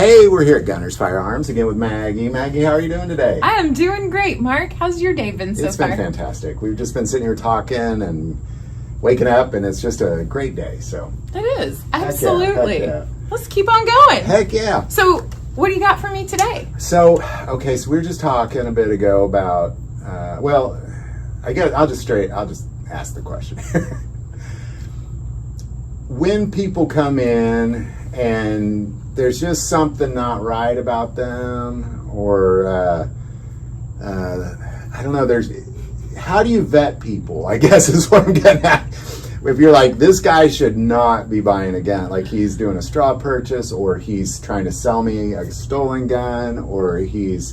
Hey, we're here at Gunner's Firearms again with Maggie. Maggie, how are you doing today? I am doing great, Mark. How's your day been so far? It's been fantastic. We've just been sitting here talking and waking up, and it's just a great day. So it is. Absolutely. Heck yeah. Let's keep on going. Heck yeah. So what do you got for me today? So we were just talking a bit ago about, I'll just ask the question. When people come in and there's just something not right about them, or I don't know, how do you vet people, I guess is what I'm getting at. If you're like, this guy should not be buying a gun, like he's doing a straw purchase, or he's trying to sell me a stolen gun, or he's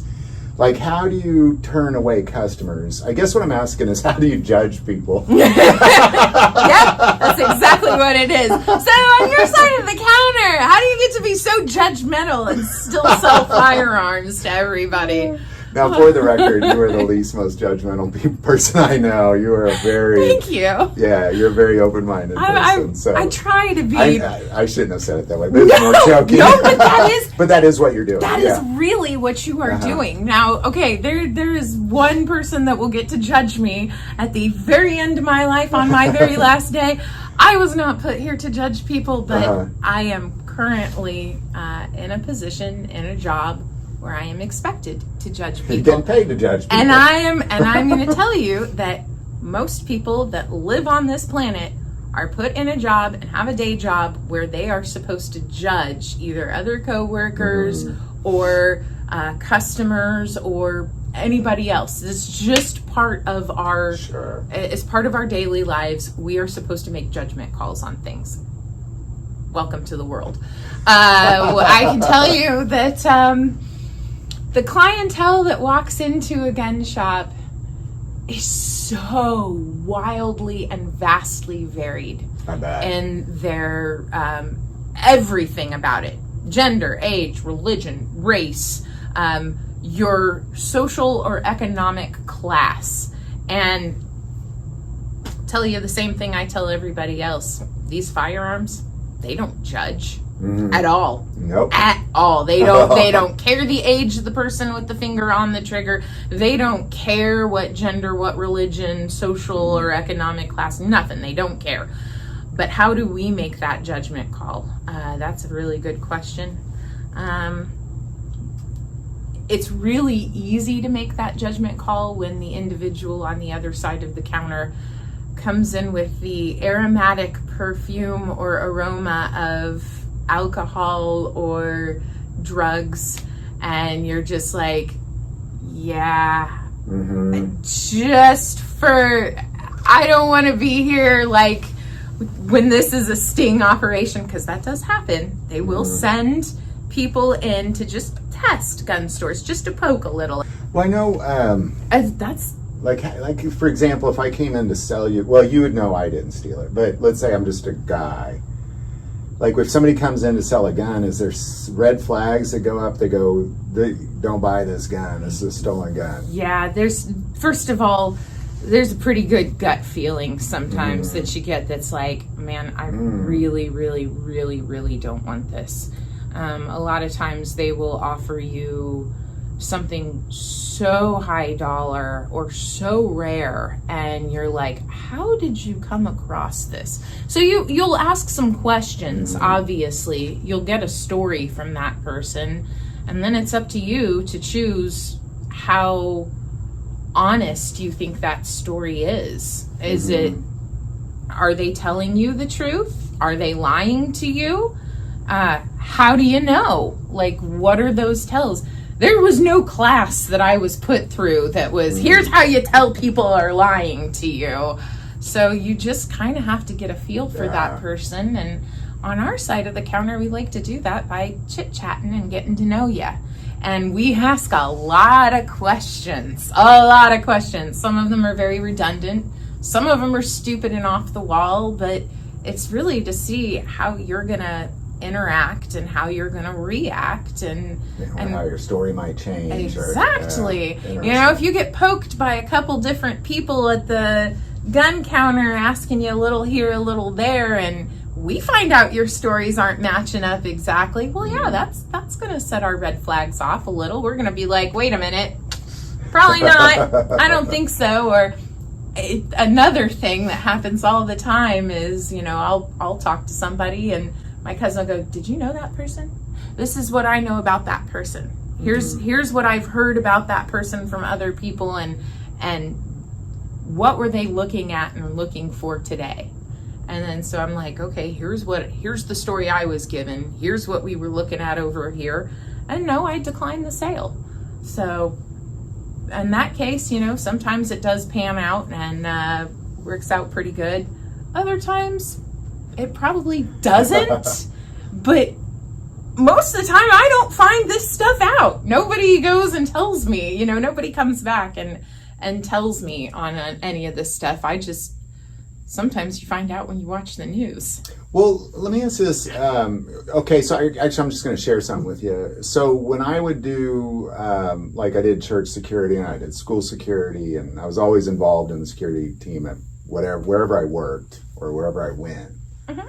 like, how do you turn away customers? I guess what I'm asking is, how do you judge people? Yep, that's exactly what it is. So on your side of the counter, how do you get to be so judgmental and still sell firearms to everybody? Now, for the record, you are the least most judgmental person I know. You are a very... Thank you. Yeah, you're a very open-minded person. So I try to be... I shouldn't have said it that way, but it's more joking. No, but that is... But that is what you're doing. That is really what you are doing. Now, okay, there is one person that will get to judge me at the very end of my life on my very last day. I was not put here to judge people, but I am currently in a position, in a job, where I am expected to judge people. You're getting paid to judge people. And I'm going to tell you that most people that live on this planet are put in a job and have a day job where they are supposed to judge either other coworkers or customers or anybody else. It's just part of our it's part of our daily lives. We are supposed to make judgment calls on things. Welcome to the world. I can tell you that the clientele that walks into a gun shop is so wildly and vastly varied. I bet. And their everything about it: gender, age, religion, race, your social or economic class. And I'll tell you the same thing I tell everybody else: these firearms, they don't judge. At all. Nope. At all. They don't care the age of the person with the finger on the trigger. They don't care what gender, what religion, social or economic class, nothing. They don't care. But how do we make that judgment call? That's a really good question. It's really easy to make that judgment call when the individual on the other side of the counter comes in with the aromatic perfume or aroma of alcohol or drugs, and you're just like, I don't want to be here, like when this is a sting operation, because that does happen. They will send people in to just test gun stores, just to poke a little. Well, I know that's like for example, if I came in to sell you, well, you would know I didn't steal it, but let's say I'm just a guy. Like, if somebody comes in to sell a gun, is there red flags that go up? They don't buy this gun. This is a stolen gun. Yeah, first of all, there's a pretty good gut feeling sometimes that you get that's like, man, I really, really, really, really don't want this. A lot of times they will offer you something so high dollar or so rare, and you're like, how did you come across this? So you'll ask some questions. Obviously you'll get a story from that person, and then it's up to you to choose how honest you think that story is. Are they telling you the truth? Are they lying to you? How do you know? Like, what are those tells? There was no class that I was put through that was, here's how you tell people are lying to you. So you just kind of have to get a feel for that person. And on our side of the counter, we like to do that by chit-chatting and getting to know you. And we ask a lot of questions. Some of them are very redundant. Some of them are stupid and off the wall, but it's really to see how you're going to interact and how you're going to react and how your story might change. Exactly. If you get poked by a couple different people at the gun counter asking you a little here, a little there, and we find out your stories aren't matching up exactly. Well, yeah, that's going to set our red flags off a little. We're going to be like, wait a minute, probably not. I don't think so. Or another thing that happens all the time is, I'll talk to somebody and my cousin will go, did you know that person? This is what I know about that person. Here's what I've heard about that person from other people, and what were they looking at and looking for today? And then so I'm like, okay, here's the story I was given. Here's what we were looking at over here. And no, I declined the sale. So in that case, sometimes it does pan out and works out pretty good. Other times it probably doesn't. But most of the time I don't find this stuff out. Nobody goes and tells me, nobody comes back and tells me on any of this stuff. Sometimes you find out when you watch the news. Well, let me ask this. Okay, so I'm just going to share something with you. So when I would do, like I did church security and I did school security, and I was always involved in the security team at wherever I worked or wherever I went. Mm-hmm.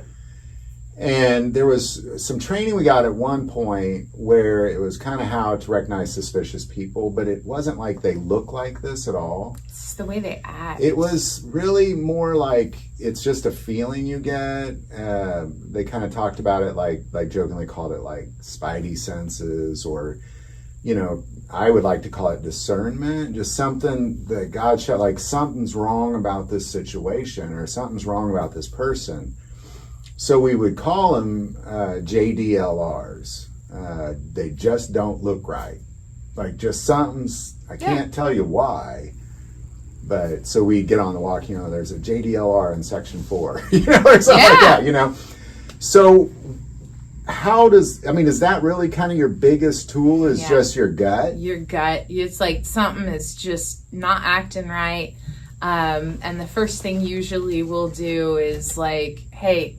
And there was some training we got at one point where it was kind of how to recognize suspicious people, but it wasn't like they look like this at all. It's the way they act. It was really more like it's just a feeling you get. They kind of talked about it like jokingly called it like spidey senses, or, I would like to call it discernment, just something that God showed, like something's wrong about this situation or something's wrong about this person. So we would call them JDLRs. They just don't look right. Like just something's, I can't tell you why. But so we get on the walk, there's a JDLR in section 4, or something like that, So is that really kind of your biggest tool is just your gut? Your gut. It's like something is just not acting right. And the first thing usually we'll do is like, hey,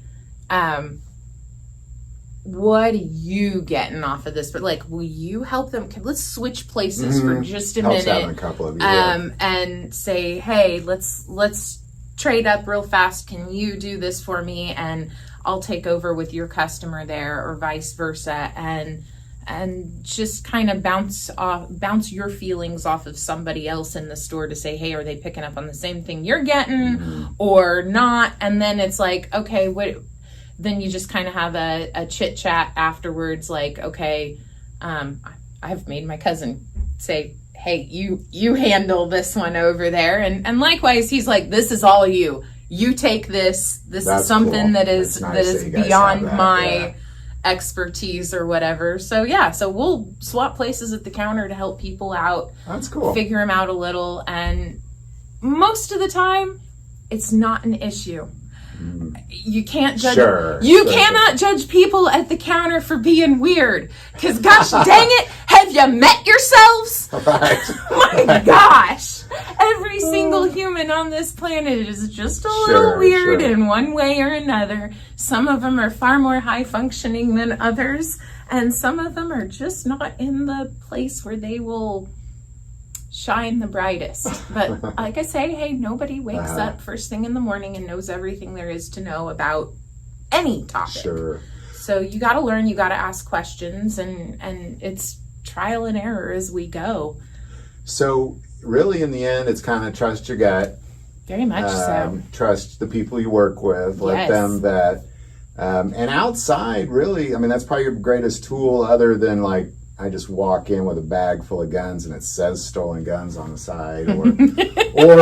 what are you getting off of this? But like, will you help them? Let's switch places for just a minute. Having a couple of you, and say, hey, let's trade up real fast. Can you do this for me? And I'll take over with your customer there, or vice versa. And just kind of bounce your feelings off of somebody else in the store to say, hey, are they picking up on the same thing you're getting or not? And then it's like, okay, then you just kind of have a chit chat afterwards. Like, okay, I've made my cousin say, hey, you handle this one over there. And likewise, he's like, this is all you. You take this. This is something cool. that is beyond my expertise or whatever. So we'll swap places at the counter to help people out. That's cool. Figure them out a little. And most of the time, it's not an issue. You can't judge. You cannot judge people at the counter for being weird. Because gosh dang it, have you met yourselves? Right. My gosh. Every single human on this planet is just a little weird in one way or another. Some of them are far more high functioning than others. And some of them are just not in the place where they will shine the brightest. But like I say, hey, nobody wakes up first thing in the morning and knows everything there is to know about any topic. Sure. So you got to learn, you got to ask questions, and it's trial and error as we go. So really in the end, it's kind of trust your gut. Very much so. Trust the people you work with. Let them vet. And outside, really, that's probably your greatest tool, other than like, I just walk in with a bag full of guns and it says stolen guns on the side. Or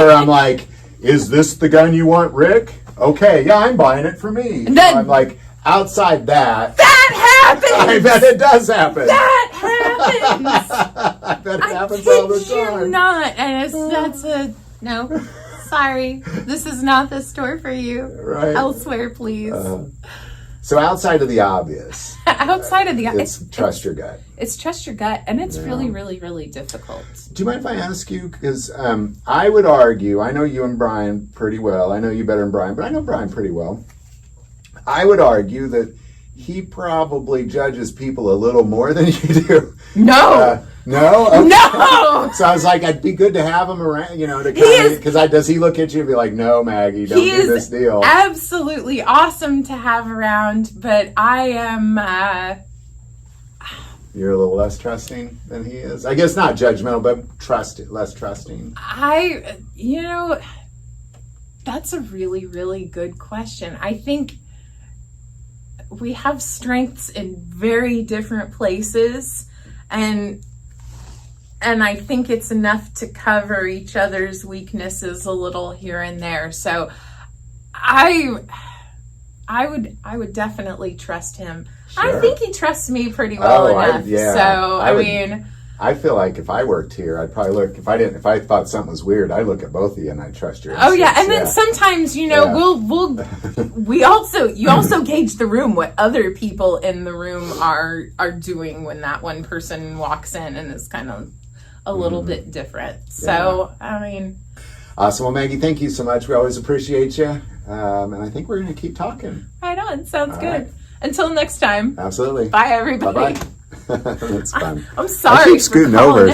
I'm like, is this the gun you want, Rick? Okay, yeah, I'm buying it for me. I'm like, outside that. That happens! I bet it does happen. That happens! I bet it happens all the time. You're not. And no, sorry. This is not the store for you. Right. Elsewhere, please. So outside of the obvious. It's trust your gut. It's trust your gut, and it's really, really, really difficult. Do you mind if I ask you? Because I would argue, I know you and Brian pretty well. I know you better than Brian, but I know Brian pretty well. I would argue that he probably judges people a little more than you do. No. No? Okay. No! So I was like, it'd be good to have him around, to kind of, because does he look at you and be like, no, Maggie, don't do this deal? Absolutely awesome to have around, but I am, You're a little less trusting than he is. I guess not judgmental, but less trusting. That's a really, really good question. I think we have strengths in very different places, and I think it's enough to cover each other's weaknesses a little here and there. So I would definitely trust him. Sure. I think he trusts me pretty well enough. I feel like if I worked here, I'd probably look, if I thought something was weird, I'd look at both of you and I'd trust your instincts. Oh yeah, and then sometimes, you also gauge the room, what other people in the room are doing when that one person walks in and is kind of a little bit different. So, Awesome. Well, Maggie, thank you so much. We always appreciate you. And I think we're going to keep talking. Right on. Sounds good. Right. Until next time. Absolutely. Bye, everybody. Bye-bye. That's fun. I'm sorry. I keep scooting over.